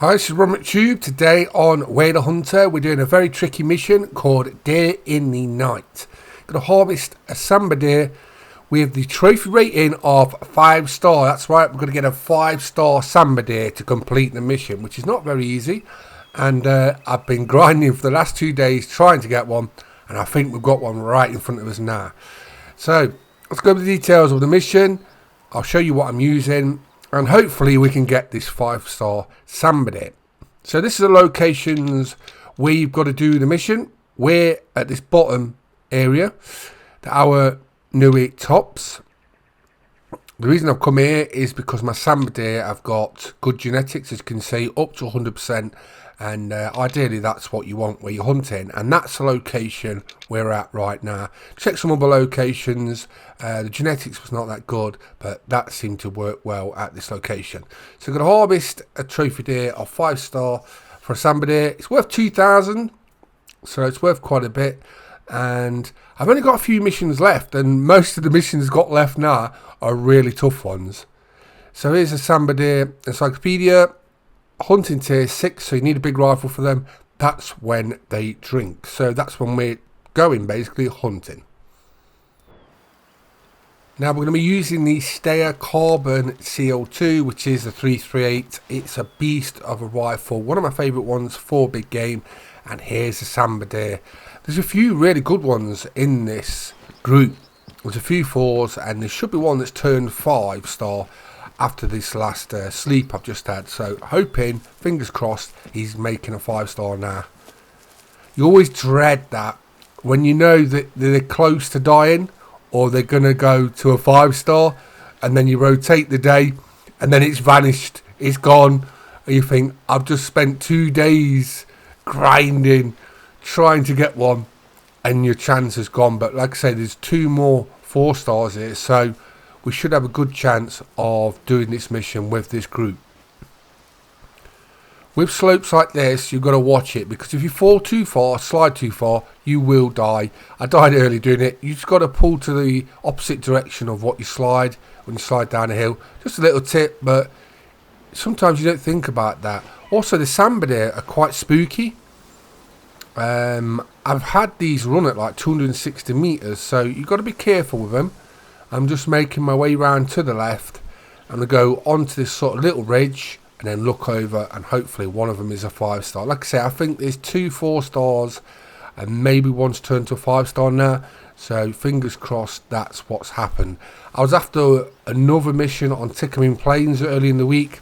Hi, this is Robert Tube. Today on Whale Hunter, we're doing a very tricky mission called Deer in the Night. Going to harvest a sambar deer with the trophy rating of 5 star. That's right, we're going to get a 5-star sambar deer to complete the mission, which is not very easy. And I've been grinding for the last 2 days trying to get one, and I think we've got one right in front of us now. So let's go over the details of the mission. I'll show you what I'm using, and hopefully we can get this 5-star sambar deer. So this is the locations where you've got to do the mission. We're at this bottom area, our Nui tops. The reason I've come here is because my sambar deer have got good genetics, as you can see, up to 100%. And ideally that's what you want where you're hunting, and that's the location we're at right now. Check some other locations. The genetics was not that good, but that seemed to work well at this location. So we're going to harvest a trophy deer of 5 star for a sambar deer. It's worth 2,000, so it's worth quite a bit. And I've only got a few missions left, and most of the missions got left now are really tough ones. So here's a sambar deer encyclopedia. Hunting tier 6, so you need a big rifle for them. That's when they drink, so that's when we're going basically hunting. Now we're going to be using the Steyr Carbon CO2, which is a 338. It's a beast of a rifle, one of my favourite ones for big game. And here's the sambar deer. There's a few really good ones in this group. There's a few 4s, and there should be one that's turned 5 star after this last sleep I've just had. So hoping, fingers crossed, he's making a 5 star now. You always dread that when you know that they're close to dying or they're going to go to a 5 star, and then you rotate the day and then it's vanished, it's gone, and you think, I've just spent 2 days grinding trying to get one, and your chance is gone. But like I say, there's 2 more 4 stars here, so we should have a good chance of doing this mission with this group. With slopes like this, you've got to watch it, because if you fall too far, slide too far, you will die. I died early doing it. You just got to pull to the opposite direction of what you slide when you slide down a hill. Just a little tip, but sometimes you don't think about that. Also, the sambar deer are quite spooky. I've had these run at like 260 meters, so you've got to be careful with them. I'm just making my way round to the left. I'm going to go onto this sort of little ridge and then look over, and hopefully one of them is a 5 star. Like I say, I think there's 2 4 stars and maybe one's turned to a 5 star now. So fingers crossed that's what's happened. I was after another mission on Tickerman Plains early in the week.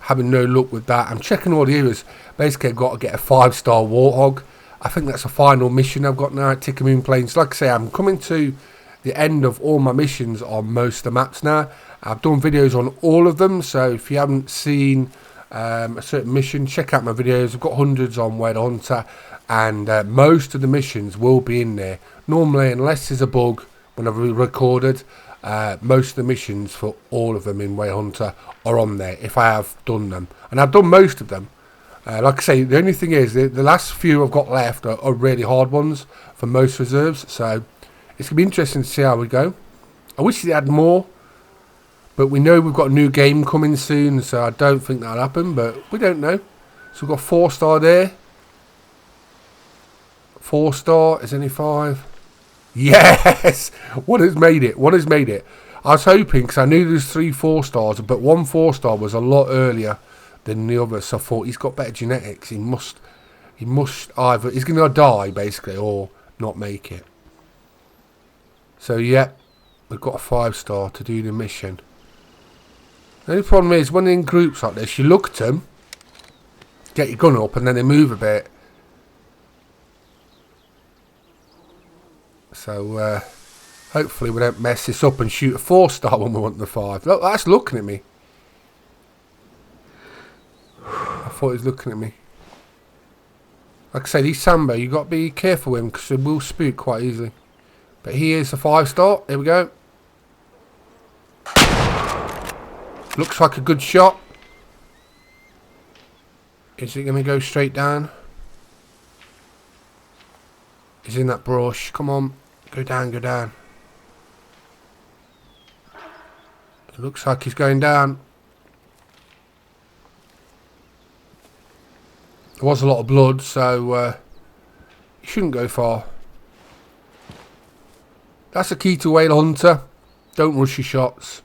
Having no luck with that. I'm checking all the areas. Basically I've got to get a 5 star warthog. I think that's a final mission I've got now at Tickerman Plains. Like I say, I'm coming to the end of all my missions on most of the maps now. I've done videos on all of them, so if you haven't seen a certain mission, check out my videos. I've got hundreds on Whale Hunter, and most of the missions will be in there. Normally, unless there's a bug when I've recorded, most of the missions for all of them in Whale Hunter are on there if I have done them, and I've done most of them. Like I say, the only thing is the last few I've got left are really hard ones for most reserves, so it's going to be interesting to see how we go. I wish they had more, but we know we've got a new game coming soon, so I don't think that'll happen, but we don't know. So we've got 4 star there. 4 star, is any 5? Yes! One has made it, one has made it. I was hoping, because I knew there was 3 4 stars, but 1 4 star was a lot earlier than the other, so I thought he's got better genetics. He must either, he's going to die basically, or not make it. So yeah, we've got a 5 star to do the mission. The only problem is when they're in groups like this, you look at them, get your gun up, and then they move a bit. So hopefully we don't mess this up and shoot a 4 star when we want the 5. Look, that's looking at me. I thought he was looking at me. Like I say, these sambar, you've got to be careful with them, because they will spook quite easily. But here's a 5 star. Here we go. Looks like a good shot. Is it going to go straight down? He's in that brush. Come on. Go down, go down. It looks like he's going down. There was a lot of blood, so you shouldn't go far. That's the key to whale hunter. Don't rush your shots.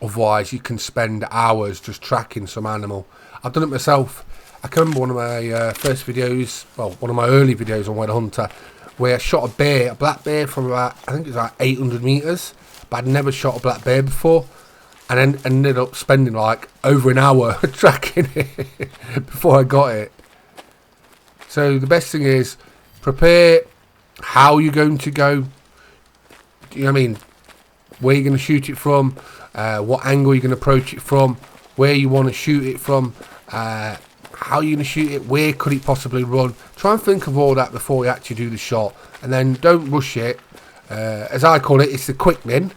Otherwise, you can spend hours just tracking some animal. I've done it myself. I can remember one of my first videos, well, one of my early videos on whale hunter, where I shot a black bear from about, I think it was like 800 metres. But I'd never shot a black bear before. And then ended up spending like over an hour tracking it before I got it. So the best thing is prepare how you're going to go. You know what I mean? Where you're going to shoot it from, what angle you're going to approach it from, where you want to shoot it from, how you're going to shoot it, where could it possibly run. Try and think of all that before you actually do the shot. And then don't rush it. As I call it, it's the quickening.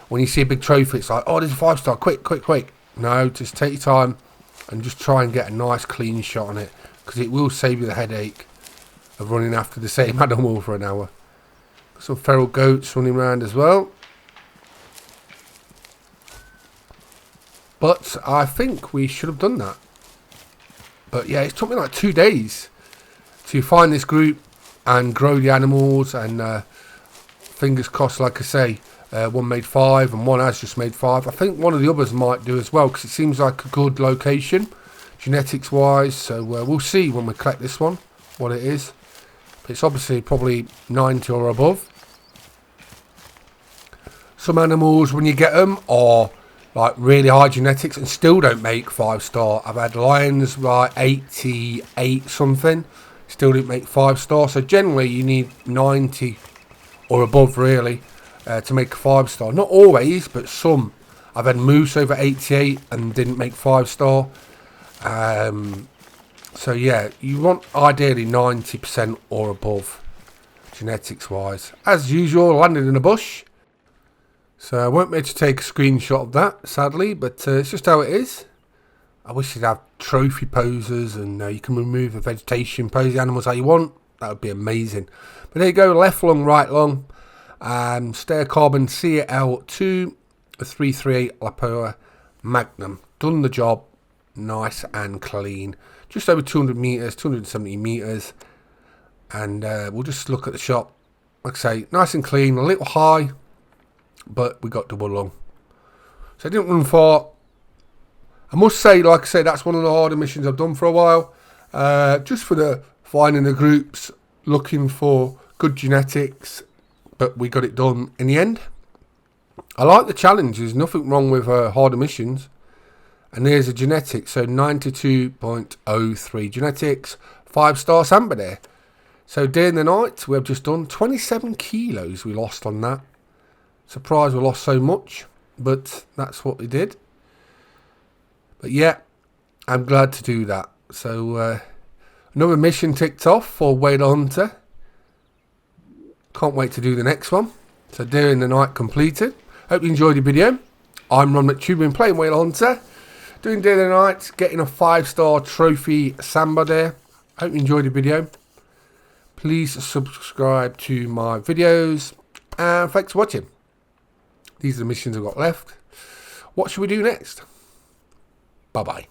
When you see a big trophy, it's like, oh, there's a 5-star, quick, quick, quick. No, just take your time and just try and get a nice clean shot on it, because it will save you the headache of running after the same animal for an hour. Some feral goats running around as well. But I think we should have done that. But yeah, it took me like 2 days to find this group and grow the animals, and fingers crossed, like I say, one made 5 and one has just made 5. I think one of the others might do as well, because it seems like a good location genetics wise. So we'll see when we collect this one what it is. But it's obviously probably 90 or above. Some animals, when you get them, are like really high genetics and still don't make 5-star. I've had lions like 88 something, still didn't make 5-star. So generally you need 90 or above really to make a 5-star. Not always, but some. I've had moose over 88 and didn't make 5-star. So yeah, you want ideally 90% or above genetics wise. As usual, landed in a bush. So I won't be able to take a screenshot of that, sadly, but it's just how it is. I wish you'd have trophy poses and you can remove the vegetation, pose the animals how you want. That would be amazing. But there you go, left lung, right lung. Stair carbon CL2 338 Lapoa Magnum. Done the job, nice and clean. Just over 200 metres, 270 metres. And we'll just look at the shot. Like I say, nice and clean, a little high, but we got double lung. So I didn't run far. I must say, like I said, that's one of the harder missions I've done for a while. Just for the finding the groups, looking for good genetics, but we got it done in the end. I like the challenge. There's nothing wrong with harder missions. And there's a genetic, so 92.03 genetics, 5-star sambar there. So day and the night, we have just done 27 kilos we lost on that. Surprised we lost so much, but that's what we did. But yeah, I'm glad to do that. So another mission ticked off for Whale Hunter. Can't wait to do the next one. So day and the night completed. Hope you enjoyed the video. I'm Ron McTube, playing Whale Hunter. Doing day and the night, getting a 5-star trophy sambar there. Hope you enjoyed the video. Please subscribe to my videos. And thanks for watching. These are the missions I've got left. What should we do next? Bye-bye.